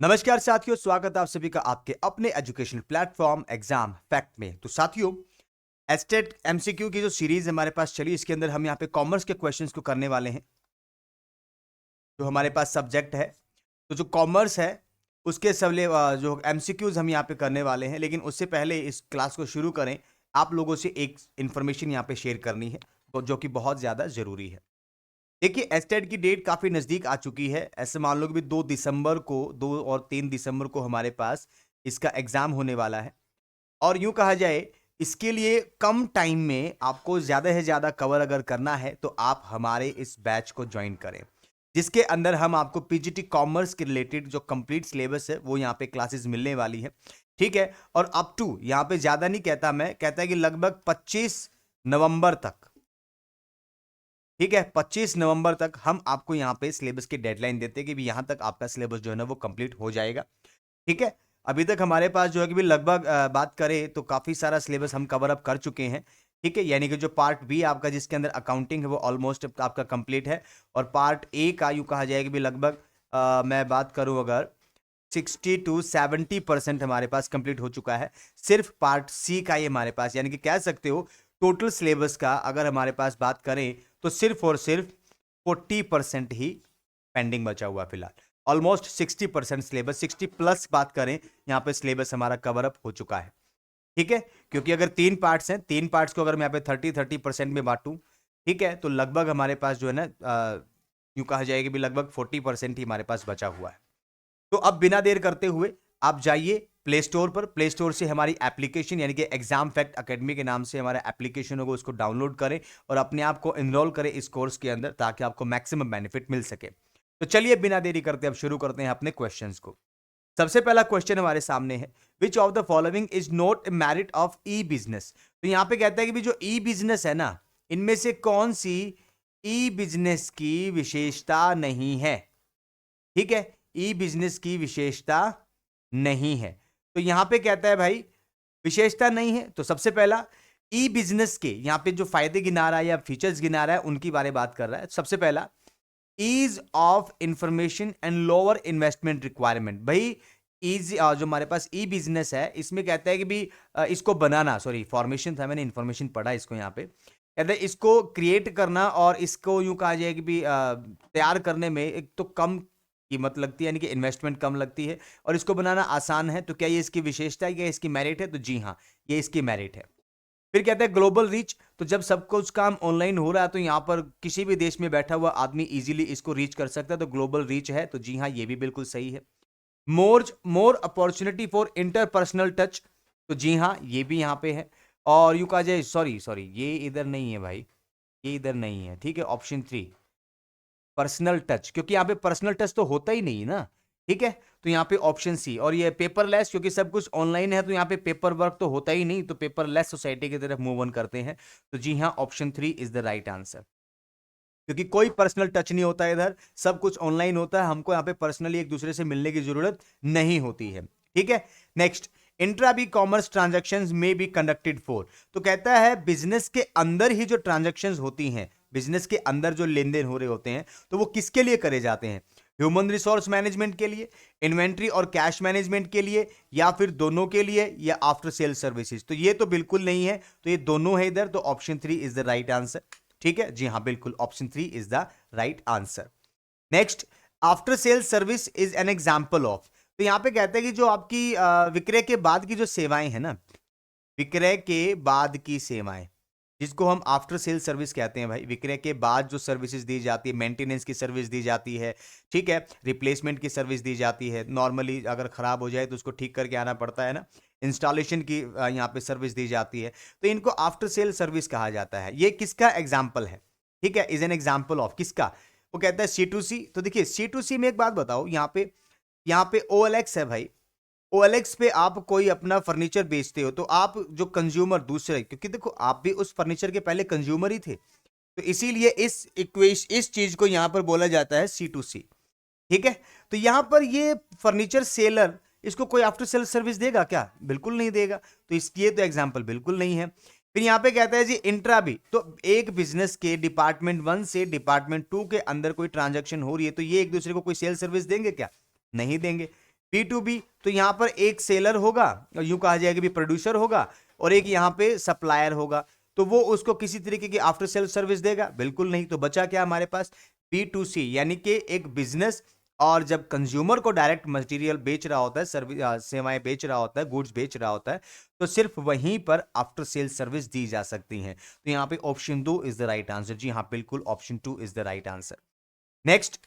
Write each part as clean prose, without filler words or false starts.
नमस्कार साथियों, स्वागत है आप सभी का आपके अपने एजुकेशन प्लेटफॉर्म एग्जाम फैक्ट में। तो साथियों, एस्टेट एमसीक्यू की जो सीरीज हमारे पास चली, इसके अंदर हम यहाँ पे कॉमर्स के क्वेश्चंस को करने वाले हैं। जो हमारे पास सब्जेक्ट है, तो जो कॉमर्स है उसके सबले जो एमसीक्यूज हम यहाँ पे करने वाले हैं। लेकिन उससे पहले इस क्लास को शुरू करें, आप लोगों से एक इन्फॉर्मेशन यहाँ पे शेयर करनी है, तो जो कि बहुत ज्यादा जरूरी है। देखिए, एस्टेट की डेट काफी नजदीक आ चुकी है। ऐसे मान लो कि भी 2 दिसंबर को, 2 और 3 दिसंबर को हमारे पास इसका एग्जाम होने वाला है। और यूं कहा जाए, इसके लिए कम टाइम में आपको ज्यादा से ज्यादा कवर अगर करना है तो आप हमारे इस बैच को ज्वाइन करें, जिसके अंदर हम आपको पीजीटी कॉमर्स के रिलेटेड जो कंप्लीट सिलेबस है वो यहाँ पे क्लासेस मिलने वाली है। ठीक है। और अप टू, यहाँ पे ज्यादा नहीं कहता, मैं कहता है कि लगभग 25 नवंबर तक, ठीक है, 25 नवंबर तक हम आपको यहाँ पे सिलेबस की डेडलाइन देते हैं कि भी यहाँ तक आपका सिलेबस जो है ना वो कंप्लीट हो जाएगा। ठीक है। अभी तक हमारे पास जो है कि भी लगभग बात करें तो काफी सारा सिलेबस हम कवर अप कर चुके हैं। ठीक है, यानी कि जो पार्ट बी आपका जिसके अंदर अकाउंटिंग है वो ऑलमोस्ट आपका कंप्लीट है। और पार्ट ए का यूं कहा जाए कि भी लगभग मैं बात करूं अगर 60 to 70% हमारे पास कंप्लीट हो चुका है। सिर्फ पार्ट सी का ही हमारे पास, यानी कि कह सकते हो टोटल सिलेबस का अगर हमारे पास बात करें तो सिर्फ और सिर्फ 40% ही पेंडिंग बचा हुआ है फिलहाल। ऑलमोस्ट 60% सिलेबस, 60+ बात करें, यहाँ पे सिलेबस हमारा कवर अप हो चुका है। ठीक है, क्योंकि अगर 3 पार्ट्स हैं, 3 पार्ट्स को अगर मैं यहाँ पे 30% में बांटूं, ठीक है, तो लगभग हमारे पास जो है ना यूं कहा जाएगा कि भी लगभग 40% ही हमारे पास बचा हुआ है। तो अब बिना देर करते हुए आप जाइए प्ले स्टोर पर। प्ले स्टोर से हमारी एप्लीकेशन यानी कि एग्जाम फैक्ट अकेडमी के नाम से हमारा एप्लीकेशन होगा, उसको डाउनलोड करें और अपने आप को इनरोल करें इस कोर्स के अंदर, ताकि आपको मैक्सिमम बेनिफिट मिल सके। तो चलिए बिना देरी करते अब शुरू करते हैं अपने क्वेश्चंस को। सबसे पहला क्वेश्चन हमारे सामने है, which of the following is not merit of E business. तो यहां पे कहता है कि भी जो ई बिजनेस है ना, इनमें से कौन सी ई बिजनेस की विशेषता नहीं है। ठीक है, ई बिजनेस की विशेषता नहीं है। तो यहां पे कहता है भाई विशेषता नहीं है, तो सबसे पहला ई बिजनेस के यहां पे जो फायदे गिना रहा है या फीचर्स गिना रहा है उनकी बारे बात कर रहा है। सबसे पहला, ease of information and lower investment requirement. भाई ईज, जो हमारे पास ई बिजनेस है इसमें कहता है कि भी इसको बनाना, सॉरी फॉर्मेशन था, मैंने इंफॉर्मेशन पढ़ा इसको, यहाँ पे कहता है इसको क्रिएट करना और इसको यूं कहा जाए कि भी तैयार करने में एक तो कम कीमत लगती है, यानी कि इन्वेस्टमेंट कम लगती है, और इसको बनाना आसान है। तो क्या ये इसकी विशेषता है, क्या इसकी मेरिट है? तो जी हाँ, ये इसकी मेरिट है। फिर कहता है ग्लोबल रीच, तो जब सब कुछ काम ऑनलाइन हो रहा है तो यहाँ पर किसी भी देश में बैठा हुआ आदमी इजीली इसको रीच कर सकता है, तो ग्लोबल रीच है। तो जी हाँ, ये भी बिल्कुल सही है। More more opportunity for interpersonal touch, तो जी हाँ, ये भी यहाँ पे है। और यू कहा जाए, सॉरी सॉरी, ये इधर नहीं है भाई, ये इधर नहीं है। ठीक है, ऑप्शन 3 पर्सनल टच, क्योंकि यहाँ पे पर्सनल टच तो होता ही नहीं ना। ठीक है, तो यहाँ पे ऑप्शन सी। और ये पेपरलेस, क्योंकि सब कुछ ऑनलाइन है तो यहाँ पे पेपर वर्क तो होता ही नहीं, तो पेपरलेस सोसाइटी की तरफ मूव ऑन करते हैं। तो जी हाँ, option 3 is the right answer, क्योंकि कोई पर्सनल टच नहीं होता है इधर, सब कुछ ऑनलाइन होता है, हमको यहाँ पे पर्सनली एक दूसरे से मिलने की जरूरत नहीं होती है। ठीक है, next, intra B commerce transaction में बी कंडक्टेड फॉर, तो कहता है बिजनेस के अंदर ही जो ट्रांजेक्शन होती हैं, बिजनेस के अंदर जो लेन देन हो रहे होते हैं, तो वो किसके लिए करे जाते हैं? ह्यूमन रिसोर्स मैनेजमेंट के लिए, इन्वेंट्री और कैश मैनेजमेंट के लिए, या फिर दोनों के लिए, या आफ्टर सेल सर्विसेज? तो ये तो बिल्कुल नहीं है, तो ये दोनों है इधर, तो option 3 is the right answer. ठीक है, जी हाँ, बिल्कुल option 3 is the right answer. Next, after sale service is an example of, तो यहां पे कहते हैं कि जो आपकी विक्रय के बाद की जो सेवाएं हैं ना, विक्रय के बाद की सेवाएं, जिसको हम आफ्टर सेल सर्विस कहते हैं भाई, विक्रय के बाद जो सर्विसेज दी जाती है, मेंटेनेंस की सर्विस दी जाती है, ठीक है, रिप्लेसमेंट की सर्विस दी जाती है, नॉर्मली अगर खराब हो जाए तो उसको ठीक करके आना पड़ता है ना, इंस्टॉलेशन की यहाँ पे सर्विस दी जाती है, तो इनको आफ्टर सेल सर्विस कहा जाता है। ये किसका एग्जाम्पल है? ठीक है, इज एन एग्जाम्पल ऑफ किसका? वो कहता है C2C। तो देखिए C2C में एक बात बताओ, यहाँ पे OLX है भाई। OLX पे आप कोई अपना फर्नीचर बेचते हो, तो आप जो कंज्यूमर दूसरे, क्योंकि देखो आप भी उस फर्नीचर के पहले कंज्यूमर ही थे, तो इसीलिए इस चीज को यहां पर बोला जाता है C2C। ठीक है, तो यहां पर ये फर्नीचर सेलर इसको कोई आफ्टर सेल सर्विस देगा क्या? बिल्कुल नहीं देगा, तो इसलिए तो एग्जाम्पल बिल्कुल नहीं है। फिर यहां पे कहता है जी इंट्रा भी, तो एक बिजनेस के डिपार्टमेंट 1 से डिपार्टमेंट 2 के अंदर कोई ट्रांजैक्शन हो रही है, तो ये एक दूसरे को कोई सेल सर्विस देंगे क्या? नहीं देंगे। B2B तो यहां पर एक सेलर होगा, यूं कहा जाएगा भी प्रोड्यूसर होगा, और एक यहां पे सप्लायर होगा, तो वो उसको किसी तरीके की आफ्टर सेल सर्विस देगा? बिल्कुल नहीं। तो बचा क्या हमारे पास? B2C, यानी कि एक बिजनेस, और जब कंज्यूमर को डायरेक्ट मटेरियल बेच रहा होता है, सर्विस सेवाएं बेच रहा होता है, गुड्स बेच रहा होता है, तो सिर्फ वहीं पर आफ्टर सेल सर्विस दी जा सकती है। तो यहां पे option 2 is the right answer. जी हाँ, बिल्कुल option 2 is the right answer. Next,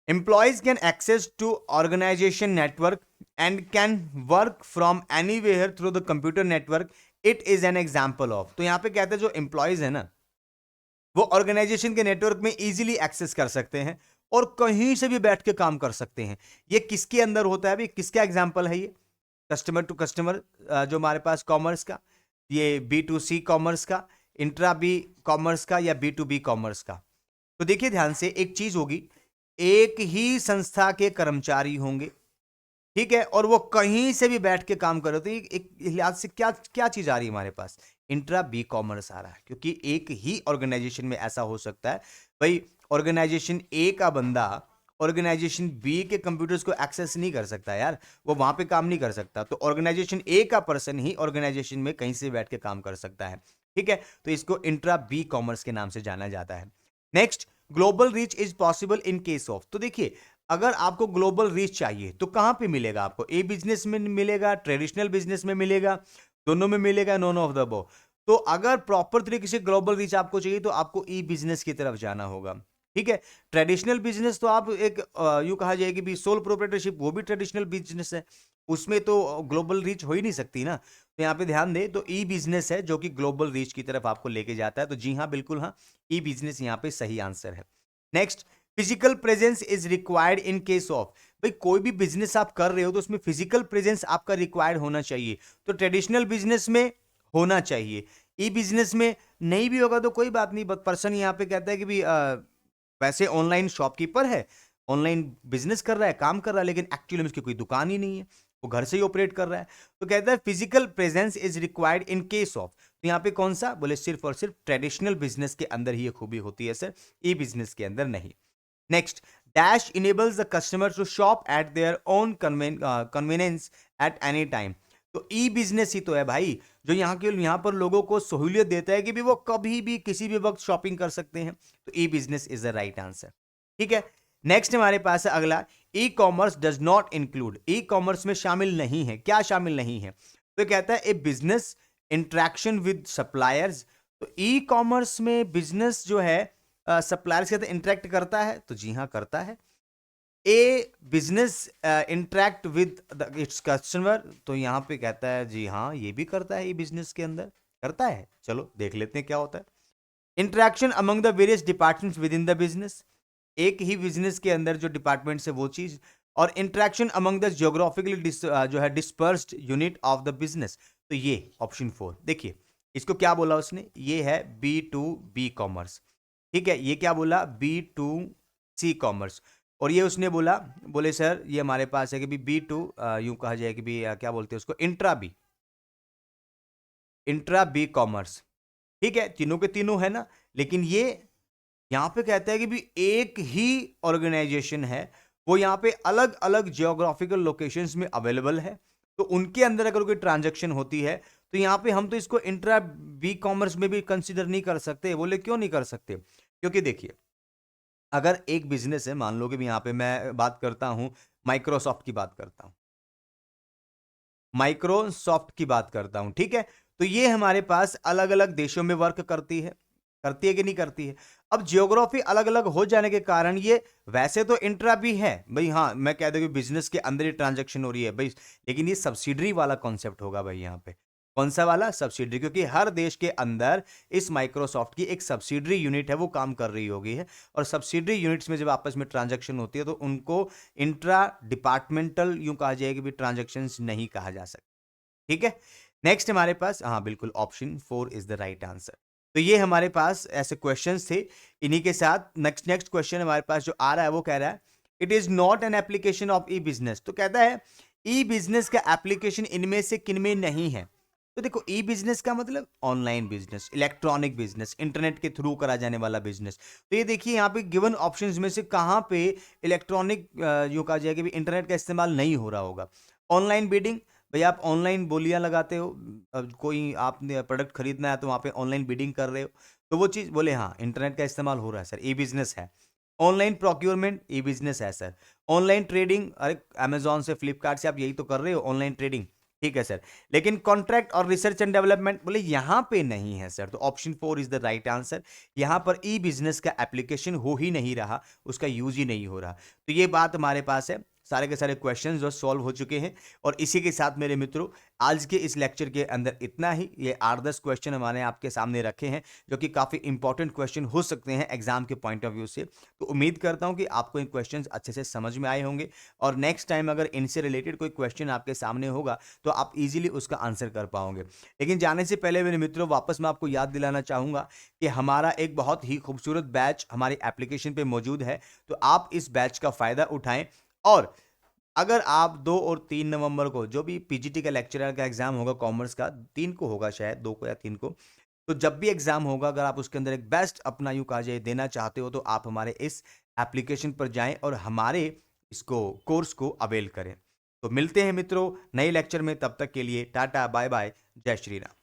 employees can access to organization network and can work from anywhere through the computer network. It is an example of, तो यहां पे कहते हैं जो employees है ना, वो ऑर्गेनाइजेशन के नेटवर्क में इजीली एक्सेस कर सकते हैं और कहीं से भी बैठ के काम कर सकते हैं। ये किसके अंदर होता है? अभी किसका एग्जांपल है ये? कस्टमर टू कस्टमर जो हमारे पास कॉमर्स का, ये B2C कॉमर्स का, इंट्रा बी कॉमर्स का, या B2B कॉमर्स का। तो देखिए ध्यान से, एक चीज होगी, एक ही संस्था के कर्मचारी होंगे, ठीक है, और वो कहीं से भी बैठ के काम कर रहे, तो एक लिहाज से क्या क्या चीज आ रही है हमारे पास? इंट्रा बी कॉमर्स आ रहा है, क्योंकि एक ही ऑर्गेनाइजेशन में ऐसा हो सकता है भाई, ऑर्गेनाइजेशन ए का बंदा ऑर्गेनाइजेशन बी के कंप्यूटर्स को एक्सेस नहीं कर सकता यार, वो वहां पे काम नहीं कर सकता। तो ऑर्गेनाइजेशन ए का पर्सन ही ऑर्गेनाइजेशन में कहीं से बैठ के काम कर सकता है, ठीक है। तो इसको इंट्रा बी कॉमर्स के नाम से जाना जाता है। Next, global reach is possible in case of, तो देखिए अगर आपको ग्लोबल रीच चाहिए तो कहां पे मिलेगा आपको? ए बिजनेस में मिलेगा, ट्रेडिशनल बिजनेस में मिलेगा, दोनों में मिलेगा, नॉन ऑफ द अबव। तो अगर प्रॉपर तरीके से ग्लोबल रीच आपको चाहिए तो आपको ई बिजनेस की तरफ जाना होगा, ठीक है। ट्रेडिशनल बिजनेस तो आप एक यूं कहा जाए कि भी सोल प्रोप्राइटरशिप, वो भी ट्रेडिशनल बिजनेस है, उसमें तो ग्लोबल रीच हो ही नहीं सकती ना। तो यहाँ पे ध्यान दे, तो ई बिजनेस है जो कि ग्लोबल रीच की तरफ आपको लेके जाता है। तो जी हाँ, बिल्कुल हाँ, ई बिजनेस यहाँ पे सही आंसर है। Next, physical presence is required in case of, भाई कोई भी बिजनेस आप कर रहे हो तो उसमें फिजिकल प्रेजेंस आपका रिक्वायर्ड होना चाहिए। तो ट्रेडिशनल बिजनेस में होना चाहिए, ई बिजनेस में नहीं भी होगा तो कोई बात नहीं, बट पर्सन यहाँ पे कहता है कि भी वैसे ऑनलाइन शॉपकीपर है, ऑनलाइन बिजनेस कर रहा है, काम कर रहा है, लेकिन एक्चुअली में उसकी कोई दुकान ही नहीं है, वो घर से ही ऑपरेट कर रहा है। तो कहता है physical presence is required in case of, तो यहाँ पे कौन सा? बोले सिर्फ और सिर्फ ट्रेडिशनल बिजनेस के अंदर ही ये खूबी होती है सर, ई बिजनेस के अंदर नहीं। Next, dash enables the customer to shop at their own convenience at any time, तो ई बिजनेस ही तो है भाई जो यहाँ पर लोगों को सहूलियत देता है कि भी वो कभी भी किसी भी वक्त शॉपिंग कर सकते हैं। तो ई business is the right answer, ठीक है। नेक्स्ट हमारे पास है अगला, e commerce does not include, e commerce में शामिल नहीं है, क्या शामिल नहीं है? तो कहता है a business interaction with suppliers, तो ई कॉमर्स में बिजनेस जो है सप्लायर्स के साथ इंटरेक्ट करता है, तो जी हाँ करता है। A business interact with its customer, तो यहां पे कहता है जी हाँ ये भी करता है, ये बिजनेस के अंदर करता है। चलो देख लेते हैं क्या होता है। Interaction among the various departments with in the business, एक ही बिजनेस के अंदर जो डिपार्टमेंट्स है वो चीज, और इंटरेक्शन अमंग द जियोग्राफिकली जो है dispersed unit of the business, तो ये ऑप्शन 4। देखिए इसको क्या बोला उसने, ये है B2B कॉमर्स, ठीक है। ये क्या बोला? B2C commerce. और ये उसने बोला, बोले सर ये हमारे पास है कि भी B2 यूं कहा जाए कि भी क्या बोलते हैं उसको, इंट्रा बी कॉमर्स, ठीक है। तीनों के तीनों है ना, लेकिन ये यहां पे कहता है कि भी एक ही ऑर्गेनाइजेशन है, वो यहां पे अलग अलग जियोग्राफिकल लोकेशंस में अवेलेबल है, तो उनके अंदर अगर कोई ट्रांजैक्शन होती है तो यहां पे हम तो इसको इंट्रा बी कॉमर्स में भी कंसीडर नहीं कर सकते। बोले क्यों नहीं कर सकते? क्योंकि देखिए अगर एक बिजनेस है, मान लो कि भी यहां पे मैं बात करता हूं, माइक्रोसॉफ्ट की बात करता हूं, माइक्रोसॉफ्ट की बात करता हूं, ठीक है। तो ये हमारे पास अलग अलग देशों में वर्क करती है कि नहीं करती है? अब जियोग्राफी अलग अलग हो जाने के कारण ये वैसे तो इंट्रा भी है भाई, हाँ मैं कह दूं कि बिजनेस के अंदर ही ट्रांजैक्शन हो रही है भाई, लेकिन ये सब्सिडरी वाला कॉन्सेप्ट होगा भाई यहाँ पे। कौन सा वाला? सब्सिडरी, क्योंकि हर देश के अंदर इस माइक्रोसॉफ्ट की एक सब्सिडरी यूनिट है, वो काम कर रही होगी है, और सब्सिडरी यूनिट्स में जब आपस में ट्रांजैक्शन होती है तो उनको इंट्रा डिपार्टमेंटल यूं कहा जाए कि भी ट्रांजैक्शन नहीं कहा जा सकता, ठीक है। नेक्स्ट हमारे पास, हाँ बिल्कुल option 4 is the right answer. तो ये हमारे पास ऐसे क्वेश्चंस थे। इन्हीं के साथ नेक्स्ट क्वेश्चन हमारे पास जो आ रहा है वो कह रहा है it is not an application of E business, तो कहता है ई बिजनेस का एप्लीकेशन इनमें से किनमें नहीं है? तो देखो ई बिजनेस का मतलब online business, electronic business, internet के थ्रू करा जाने वाला बिजनेस। तो ये देखिए यहाँ पे गिवन ऑप्शंस में से कहाँ पे इलेक्ट्रॉनिक जो कहा जाए कि भी इंटरनेट का इस्तेमाल नहीं हो रहा होगा। ऑनलाइन बिडिंग, भाई आप ऑनलाइन बोलियां लगाते हो, कोई आपने प्रोडक्ट खरीदना है तो वहाँ पे ऑनलाइन बिडिंग कर रहे हो, तो वो चीज़ बोले हाँ इंटरनेट का इस्तेमाल हो रहा है सर, ई बिजनेस है। ऑनलाइन प्रोक्योरमेंट ई बिजनेस है सर। ऑनलाइन ट्रेडिंग, अरे अमेजोन से फ्लिपकार्ट से आप यही तो कर रहे हो ऑनलाइन ट्रेडिंग, ठीक है सर। लेकिन कॉन्ट्रैक्ट और रिसर्च एंड डेवलपमेंट बोले यहां पे नहीं है सर, तो option 4 is the right answer. यहां पर ई बिजनेस का एप्लीकेशन हो ही नहीं रहा, उसका यूज ही नहीं हो रहा। तो ये बात हमारे पास है, सारे के सारे क्वेश्चंस जो सॉल्व हो चुके हैं। और इसी के साथ मेरे मित्रों आज के इस लेक्चर के अंदर इतना ही। ये 8-10 क्वेश्चन हमारे आपके सामने रखे हैं जो कि काफ़ी इंपॉर्टेंट क्वेश्चन हो सकते हैं एग्जाम के पॉइंट ऑफ व्यू से। तो उम्मीद करता हूं कि आपको इन क्वेश्चंस अच्छे से समझ में आए होंगे, और नेक्स्ट टाइम अगर इनसे रिलेटेड कोई क्वेश्चन आपके सामने होगा तो आप इजीली उसका आंसर कर पाओगे। लेकिन जाने से पहले मेरे मित्रों वापस मैं आपको याद दिलाना चाहूंगा कि हमारा एक बहुत ही खूबसूरत बैच हमारी एप्लीकेशन पे मौजूद है, तो आप इस बैच का फायदा उठाएं। और अगर आप 2 और 3 नवंबर को जो भी पीजीटी का लेक्चरर का एग्जाम होगा, कॉमर्स का 3 को होगा शायद, 2 को या 3 को, तो जब भी एग्जाम होगा अगर आप उसके अंदर एक बेस्ट अपना यूं कहा जाए देना चाहते हो तो आप हमारे इस एप्लीकेशन पर जाएं और हमारे इसको कोर्स को अवेल करें। तो मिलते हैं मित्रों नए लेक्चर में, तब तक के लिए टाटा बाय बाय, जय श्री राम।